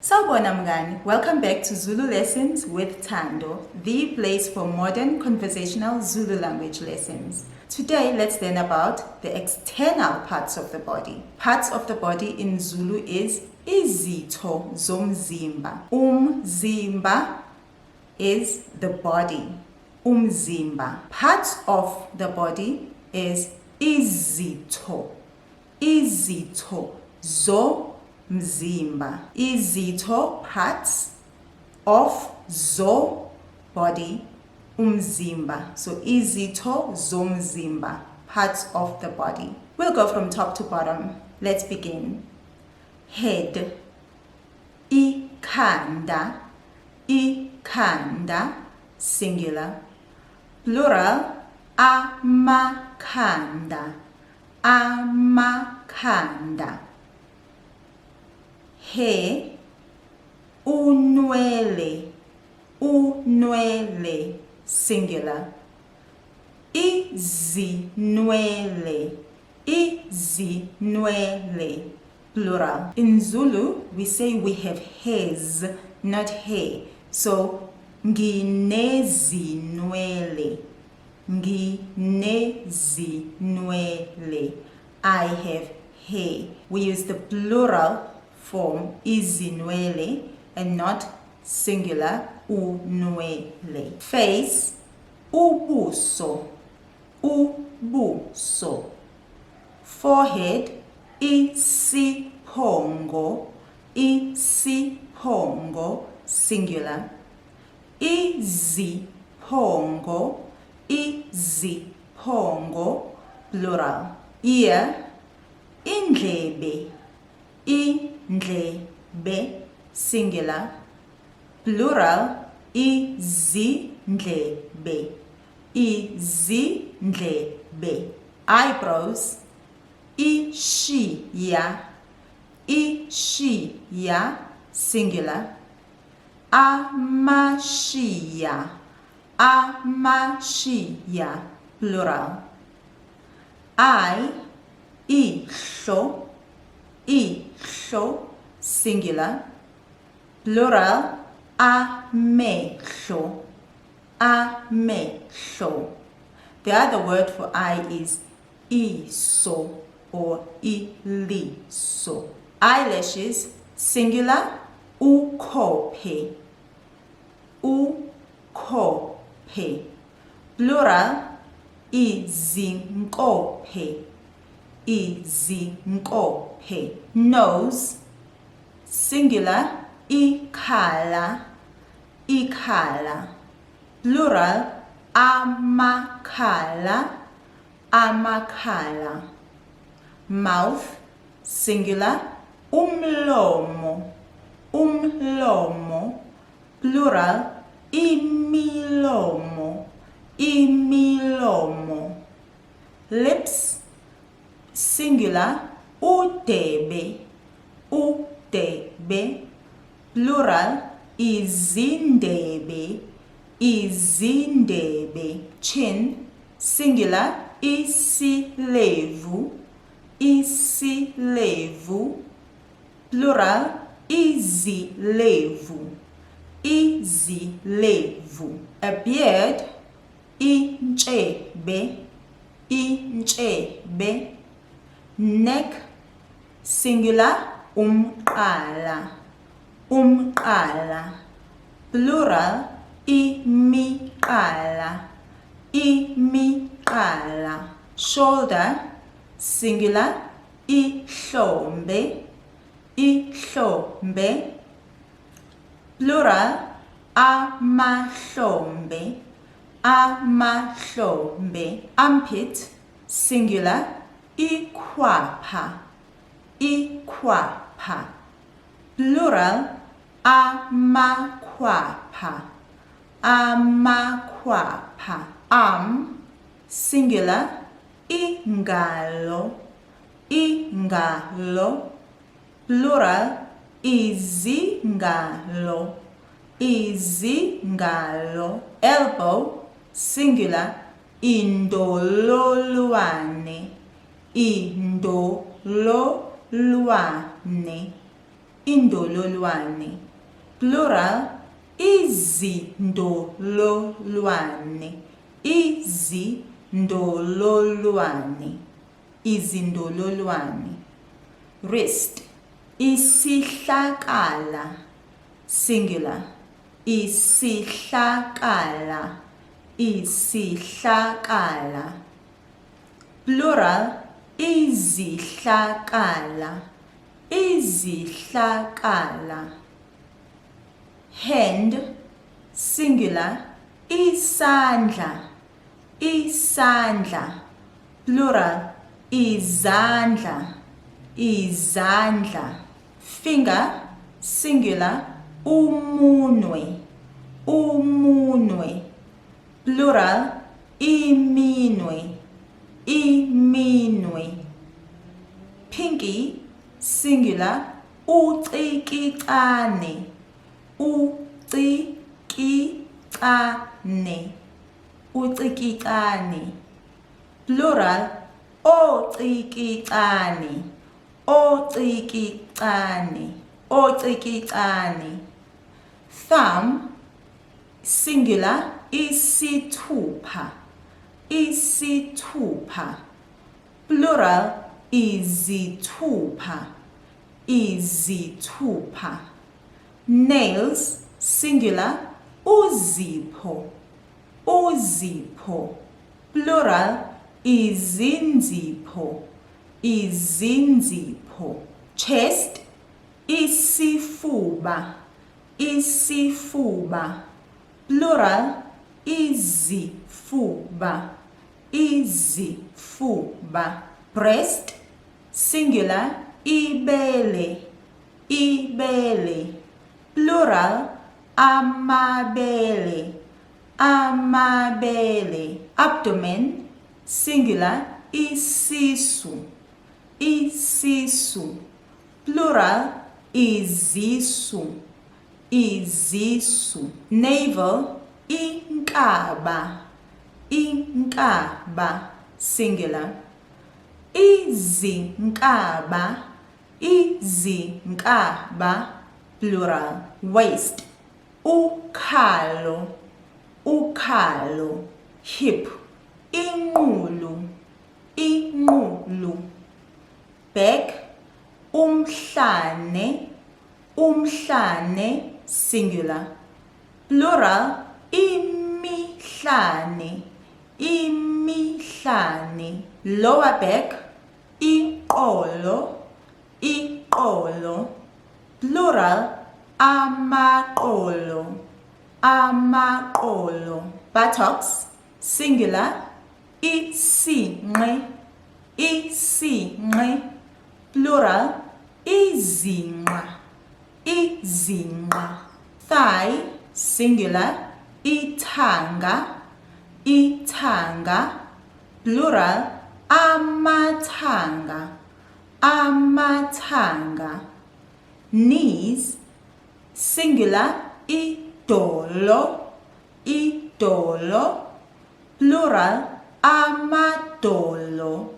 Sawubona mngani, welcome back to Zulu Lessons with Thando, the place for modern conversational Zulu language lessons. Today, let's learn about the external parts of the body. Parts of the body in Zulu is Izitho Zomzimba. Umzimba is the body. Umzimba. Parts of the body is Izitho. Izitho Zomzimba. Izitho, parts of zo, body, umzimba. So Izitho Zomzimba, parts of the body. We'll go from top to bottom. Let's begin. Head, ekhanda, ekhanda, singular. Plural, amakhanda, amakhanda. Hair, unwele, unwele, singular. Izinwele, izinwele, plural. In Zulu, we say we have hairs, not hair. So, nginezinwele, nginezinwele. I have hair. We use the plural form izinwele and not singular unwele. Face, ubuso, ubuso. Forehead, isiphongo, isiphongo, singular. Iziphongo, iziphongo, plural. Ear, indlebe, indlebe, singular. Plural, izindlebe, izindlebe. Eyebrows, ishiya, ishiya, singular. Amashiya, amashiya, plural. Eye, ihlo, ihlo, singular. Plural, amehlo, amehlo. The other word for eye is iso or iliso. Eyelashes, singular, ukhophe, ukhophe. Plural, izinkophe, izinkophe. Nose, singular, ikhala, ikhala. Plural, amakhala, amakhala. Mouth, singular, umlomo, umlomo. Plural, imilomo, imilomo. Lips, singular, udebe, udebe. Plural, izindebe, izindebe. Chin, singular, isilevu, isilevu. Plural, izilevu, izilevu. A beard, intshebe, intshebe. Neck, singular, umqala, umqala. Plural, imiqala, imiqala. Shoulder, singular, ihlombe, ihlombe. Plural, amahlombe, amahlombe. Armpit, singular, ikhwapha, ikhwapha. Plural, amakhwapha, amakhwapha. Arm, singular, ingalo, ingalo. Plural, izingalo, izingalo. Elbow, singular, indololwane, indololwane. indololwane. Plural, izindololwane. Izindololwane. Izindololwane. Wrist, isihlakala. Singular, isihlakala. Isihlakala. Plural, izihlakala. Izihlakala. Hand, singular, isandla. Isandla. Plural, izandla. Izandla. Finger, singular, umunwe. Umunwe. Plural, iminwe. Iminwe. Pinky, singular, ucikicane. Ucikicane. Ucikicane. Plural, ocikicane. Ocikicane. Ocikicane. Thumb, singular, isithupha. Isithupha. Plural, izithupha. Izithupha. Nails, singular, uzipho. Uzipho. Plural, izinzipho. Izinzipho. Chest, isifuba. Isifuba. Plural, izifuba. Izifuba. Breast, singular, ibele. Ibele. Plural, amabele. Amabele. Abdomen, singular, isisu. Isisu. Plural, izisu. Izisu. Navel, inkaba. Inkaba. Singular. Izinkaba. Izinkaba. Plural. Waist, ukhalo. Ukhalo. Hip, inqulu. Inqulu. Back, umhlane. Umhlane. Singular. Plural, imihlane. Imihlane. Lower back, iqolo. Iqolo. Plural, amaqolo. Amaqolo. Buttocks, singular, isinqe. Isinqe. Plural, izinqa. Izinqa. Thigh, singular, ithanga. Ithanga. Plural, amathanga. Amathanga. Knees, singular, idolo. Idolo. Plural, amadolo.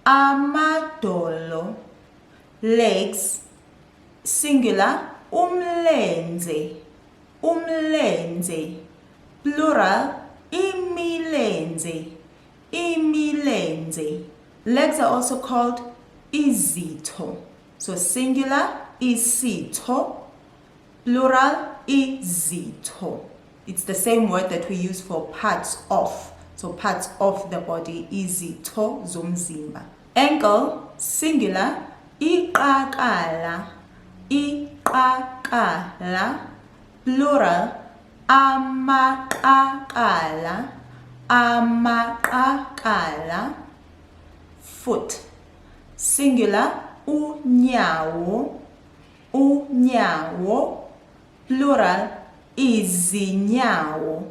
Amadolo. Legs, singular, umlenze. Umlenze. Plural, imilenze. Imilenze. Legs are also called izitho. So singular, isitho. Plural, izitho. It's the same word that we use for parts of. So parts of the body, Izitho Zomzimba. Ankle, singular, iqakala. Iqakala. Plural, amaqakala. Amaqakala. Foot, singular, unyawo. Unyawo. Plural, izinyawo.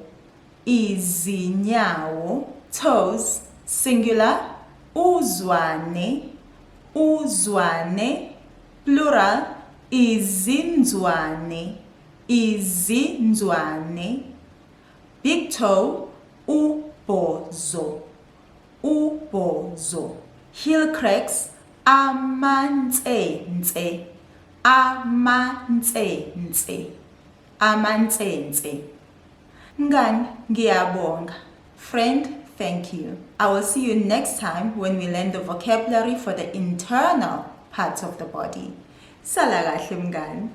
Izinyawo. Toes, singular, uzwane. Uzwane. Plural, izinzwane. Izinzwane. Big toe, ubhozo. Ubhozo. Heel cracks, amantsense. Amantsense. Amantsense. Mngani, ngiyabonga. Friend, thank you. I will see you next time when we learn the vocabulary for the internal parts of the body. Sala kahle mngani.